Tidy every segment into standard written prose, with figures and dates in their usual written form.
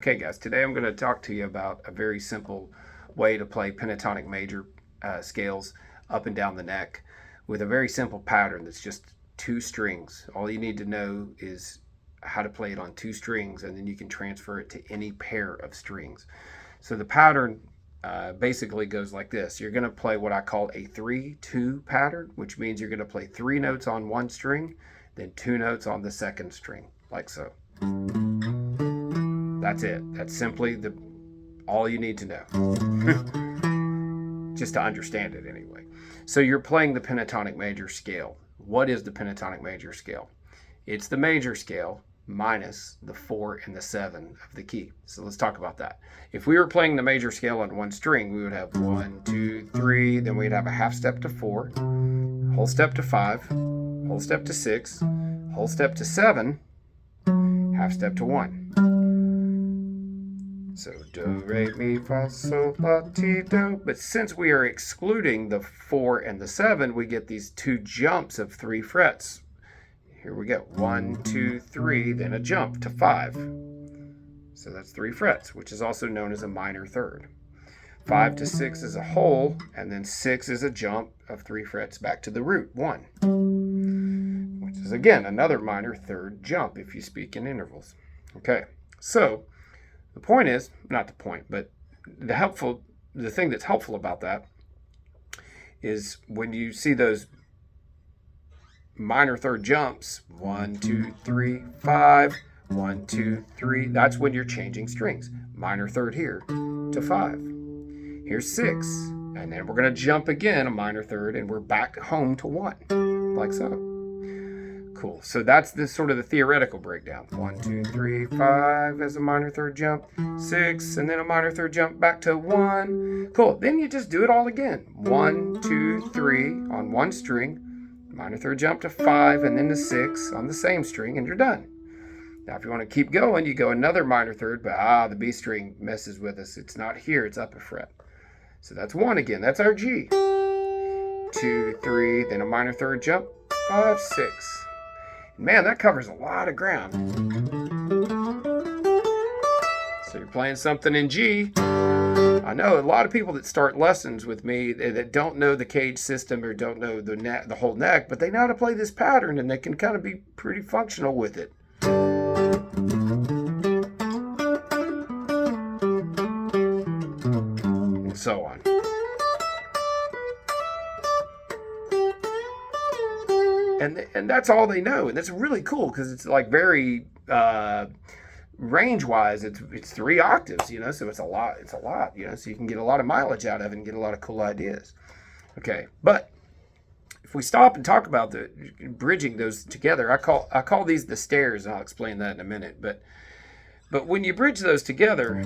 Okay guys, today I'm going to talk to you about a very simple way to play pentatonic major scales up and down the neck with a very simple pattern that's just two strings. All you need to know is how to play it on two strings, and then you can transfer it to any pair of strings. So the pattern basically goes like this. You're going to play what I call a 3-2 pattern, which means you're going to play 3 notes on one string, then 2 notes on the second string, like so. That's it. That's simply all you need to know. Just to understand it anyway. So you're playing the pentatonic major scale. What is the pentatonic major scale? It's the major scale minus the 4 and the 7 of the key. So let's talk about that. If we were playing the major scale on one string, we would have 1, 2, 3, then we'd have a half step to 4, whole step to 5, whole step to 6, whole step to 7, half step to 1. So do, re, mi, fa, sol, la, ti, do. But since we are excluding the 4 and the 7, we get these 2 jumps of 3 frets. Here we go. 1, 2, 3, then a jump to 5. So that's 3 frets, which is also known as a minor third. 5 to 6 is a whole, and then 6 is a jump of 3 frets back to the root, 1. Which is, again, another minor third jump if you speak in intervals. Okay, so the point is, not the point, but the thing that's helpful about that is when you see those minor third jumps, 1, 2, 3, 5, 1, 2, 3, that's when you're changing strings. Minor third here to 5. Here's 6, and then we're going to jump again a minor third, and we're back home to 1, like so. Cool. So that's the sort of the theoretical breakdown. 1, 2, 3, 5 as a minor third jump, 6, and then a minor third jump back to 1. Cool. Then you just do it all again. 1, 2, 3 on one string, minor third jump to 5, and then to 6 on the same string, and you're done. Now, if you want to keep going, you go another minor third, but the B string messes with us. It's not here. It's up a fret. So that's 1 again. That's our G. 2, 3, then a minor third jump, 5, 6. Man, that covers a lot of ground. So you're playing something in G. I know a lot of people that start lessons with me that don't know the cage system or don't know the whole neck, but they know how to play this pattern and they can kind of be pretty functional with it. And so on. And that's all they know, and that's really cool because it's like very range wise. It's 3 octaves, so it's a lot, so you can get a lot of mileage out of it and get a lot of cool ideas. Okay, but if we stop and talk about the bridging those together, I call these the stairs, and I'll explain that in a minute. But when you bridge those together,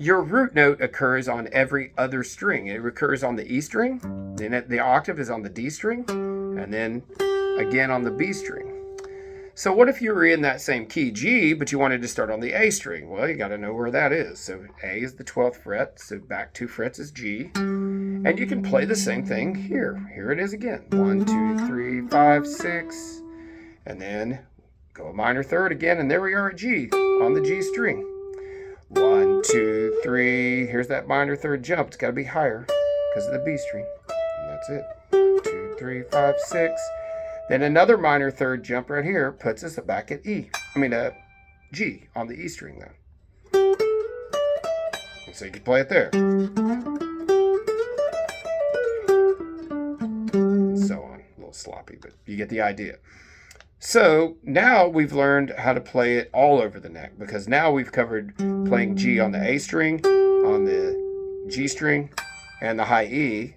your root note occurs on every other string. It occurs on the E string, then the octave is on the D string, and then again on the B string. So what if you were in that same key, G, but you wanted to start on the A string? Well, you got to know where that is. So A is the 12th fret, so back 2 frets is G. And you can play the same thing here. Here it is again. 1, 2, 3, 5, 6. And then go a minor third again, and there we are at G, on the G string. 1, 2, 3. Here's that minor third jump. It's got to be higher because of the B string. And that's it. 1, 2, 3, 5, 6. Then another minor third jump right here puts us back at G on the E string then. And so you can play it there. And so on. A little sloppy, but you get the idea. So now we've learned how to play it all over the neck, because now we've covered playing G on the A string, on the G string, and the high E.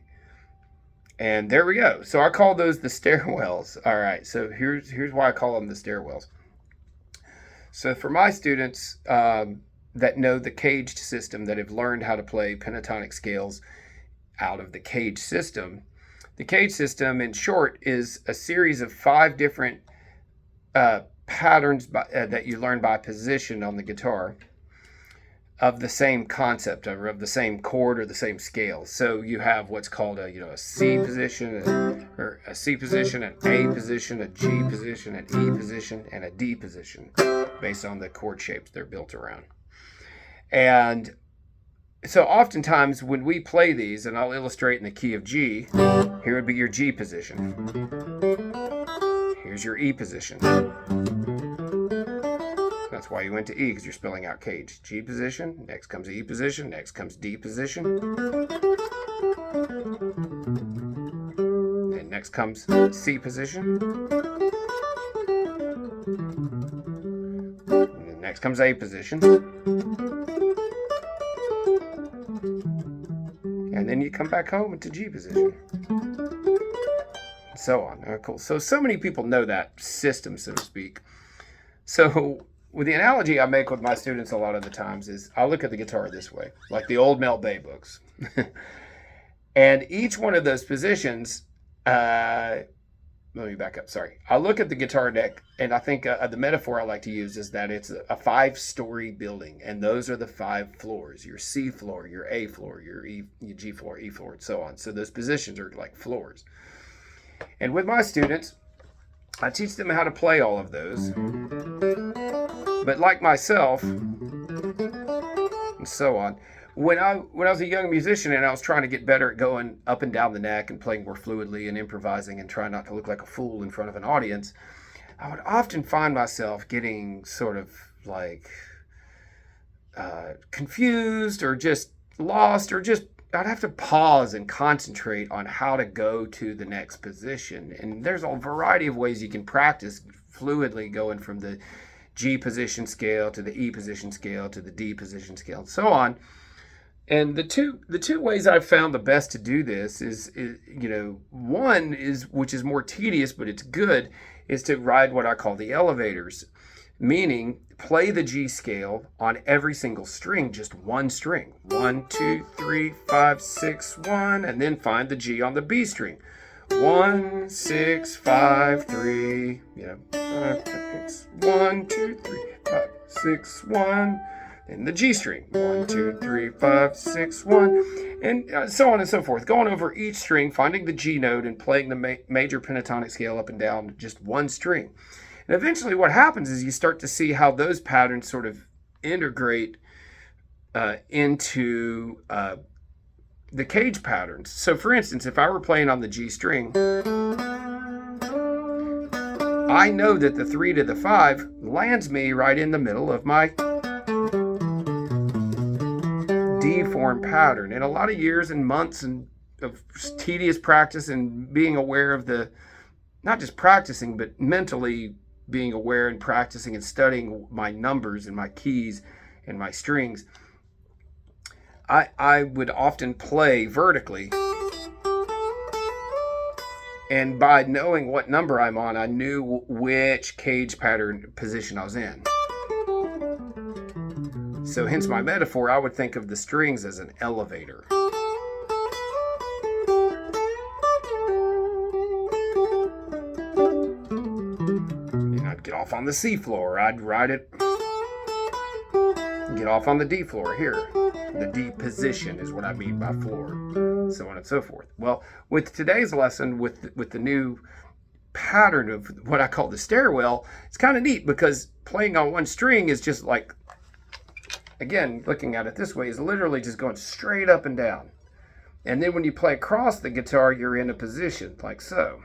And there we go. So I call those the stairwells. All right, so here's why I call them the stairwells. So for my students that know the caged system, that have learned how to play pentatonic scales out of the cage system, the cage system, in short, is a series of 5 different patterns that you learn by position on the guitar of the same concept, or of the same chord or the same scale. So you have what's called a C position, or a C position, an A position, a G position, an E position, and a D position. based on the chord shapes they're built around. And so oftentimes when we play these, and I'll illustrate in the key of G, here would be your G position. Here's your E position. That's why you went to E, because you're spelling out cage. G position, next comes E position, next comes D position. And next comes C position. And then next comes A position. And then you come back home into G position. And so on. Cool. So many people know that system, so to speak. So with the analogy I make with my students a lot of the times is I look at the guitar this way, like the old Mel Bay books. And each one of those positions, let me back up, sorry. I look at the guitar neck, and I think the metaphor I like to use is that it's a 5-story building, and those are the 5 floors, your C floor, your A floor, your G floor, E floor, and so on. So those positions are like floors. And with my students, I teach them how to play all of those. But like myself, and so on, when I was a young musician and I was trying to get better at going up and down the neck and playing more fluidly and improvising and trying not to look like a fool in front of an audience, I would often find myself getting sort of like confused or just lost, or just I'd have to pause and concentrate on how to go to the next position. And there's a variety of ways you can practice fluidly going from the G position scale to the E position scale to the D position scale and so on. And the two ways I've found the best to do this is one is, which is more tedious but it's good, is to ride what I call the elevators, meaning play the G scale on every single string, just one string. 1, 2, 3, 5, 6, 1, and then find the G on the B string. 1, 6, 5, 3, 1, 2, 3, 5, 6, 1, and the G string. 1, 2, 3, 5, 6, 1, and so on and so forth. Going over each string, finding the G note, and playing the major pentatonic scale up and down just one string. And eventually what happens is you start to see how those patterns sort of integrate into the cage patterns. So for instance, if I were playing on the G string, I know that the 3 to the 5 lands me right in the middle of my D form pattern. And a lot of years and months of tedious practice and being aware of not just practicing, but mentally being aware and practicing and studying my numbers and my keys and my strings, I would often play vertically. And by knowing what number I'm on, I knew which cage pattern position I was in. So hence my metaphor, I would think of the strings as an elevator. And I'd get off on the C floor, I'd ride it, get off on the D floor here. The D position is what I mean by floor, so on and so forth. Well, with today's lesson, with the new pattern of what I call the stairwell, it's kind of neat because playing on one string is just like, again, looking at it this way, is literally just going straight up and down. And then when you play across the guitar, you're in a position like so.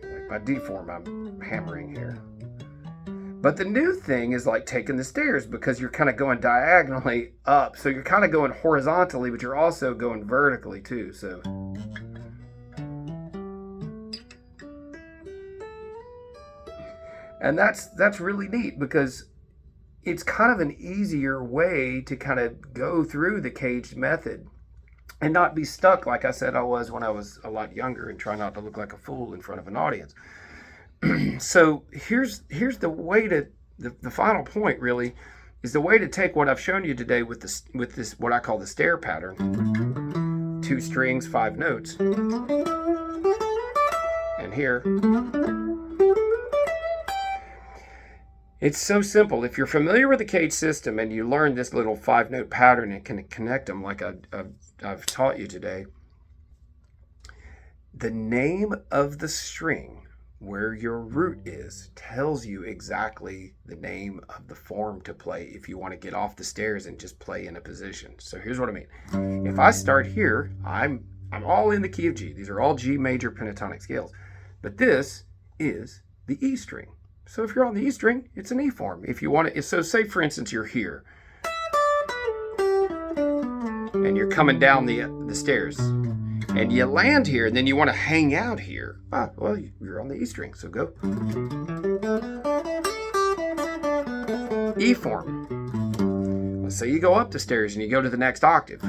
Like by D form, I'm hammering here. But the new thing is like taking the stairs, because you're kind of going diagonally up. So you're kind of going horizontally, but you're also going vertically too. So and that's really neat, because it's kind of an easier way to kind of go through the caged method and not be stuck like I said I was when I was a lot younger and try not to look like a fool in front of an audience. So here's the way to the final point really is the way to take what I've shown you today with this what I call the stair pattern. 2 strings, 5 notes. And here it's so simple. If you're familiar with the cage system and you learn this little 5-note pattern and can connect them like I've taught you today, the name of the string where your root is tells you exactly the name of the form to play if you want to get off the stairs and just play in a position. So here's what I mean. If I start here, I'm all in the key of G. These are all G major pentatonic scales. But this is the E string. So if you're on the E string, it's an E form. If you want to, so say for instance you're here and you're coming down the stairs and you land here and then you want to hang out here. Well, you're on the E string, so go. E form. Let's say you go up the stairs and you go to the next octave.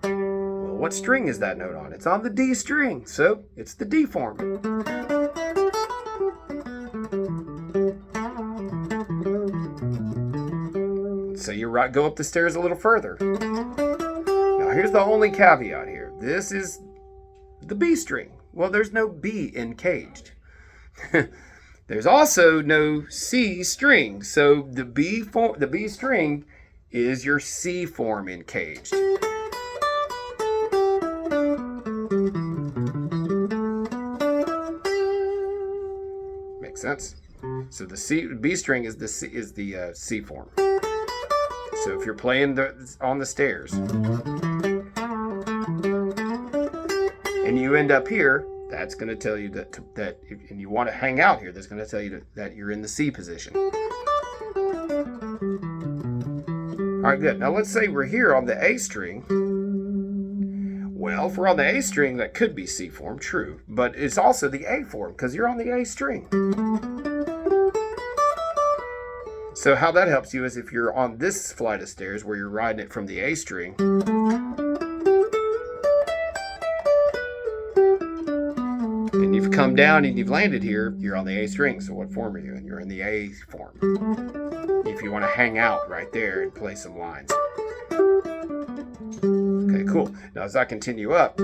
Well, what string is that note on? It's on the D string, so it's the D form. So you go up the stairs a little further. Now here's the only caveat here. This is the B string. Well, there's no B in caged. There's also no C string. So the B string is your C form in caged. Makes sense? So the B string is the C form. So if you're playing on the stairs and you end up here, that's going to tell you that and you want to hang out here, that's going to tell you that you're in the C position. All right, good. Now let's say we're here on the A string. Well, if we're on the A string, that could be C form, true, but it's also the A form because you're on the A string. So how that helps you is if you're on this flight of stairs where you're riding it from the A string, and you've come down and you've landed here, you're on the A string. So what form are you in? You're in the A form. If you want to hang out right there and play some lines. Okay, cool. Now as I continue up,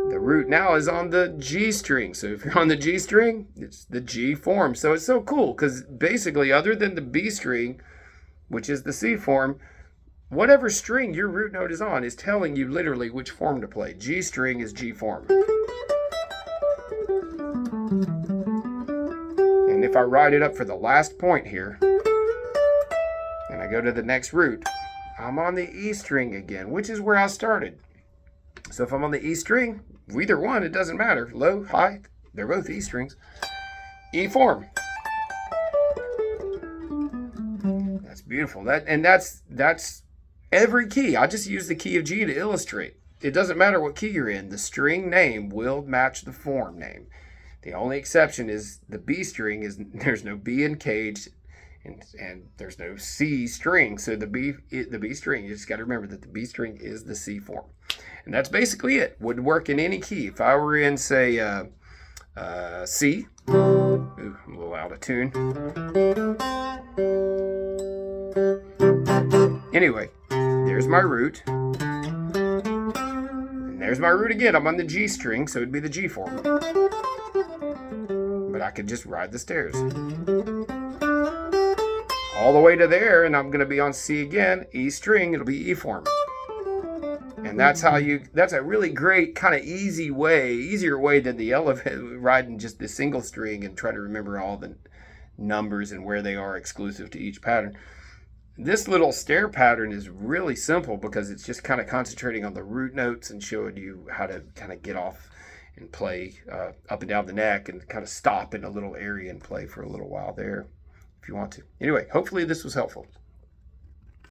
the root now is on the G string. So if you're on the G string, it's the G form. So it's so cool because basically other than the B string, which is the C form, whatever string your root note is on is telling you literally which form to play. G string is G form. And if I write it up for the last point here, and I go to the next root, I'm on the E string again, which is where I started. So if I'm on the E string, either one, it doesn't matter. Low, high, they're both E strings. E form. That's beautiful. That's every key. I just use the key of G to illustrate. It doesn't matter what key you're in. The string name will match the form name. The only exception is the B string there's no B in caged and there's no C string. So the B string, you just got to remember that the B string is the C form. And that's basically it. Would work in any key. If I were in, say, C. Ooh, I'm a little out of tune. Anyway, there's my root. And there's my root again. I'm on the G string, so it'd be the G form. But I could just ride the stairs all the way to there, and I'm going to be on C again. E string, it'll be E form. And that's a really great kind of easier way than the riding just the single string and try to remember all the numbers and where they are exclusive to each pattern. This little stair pattern is really simple because it's just kind of concentrating on the root notes and showing you how to kind of get off and play up and down the neck and kind of stop in a little area and play for a little while there if you want to. Anyway, hopefully this was helpful.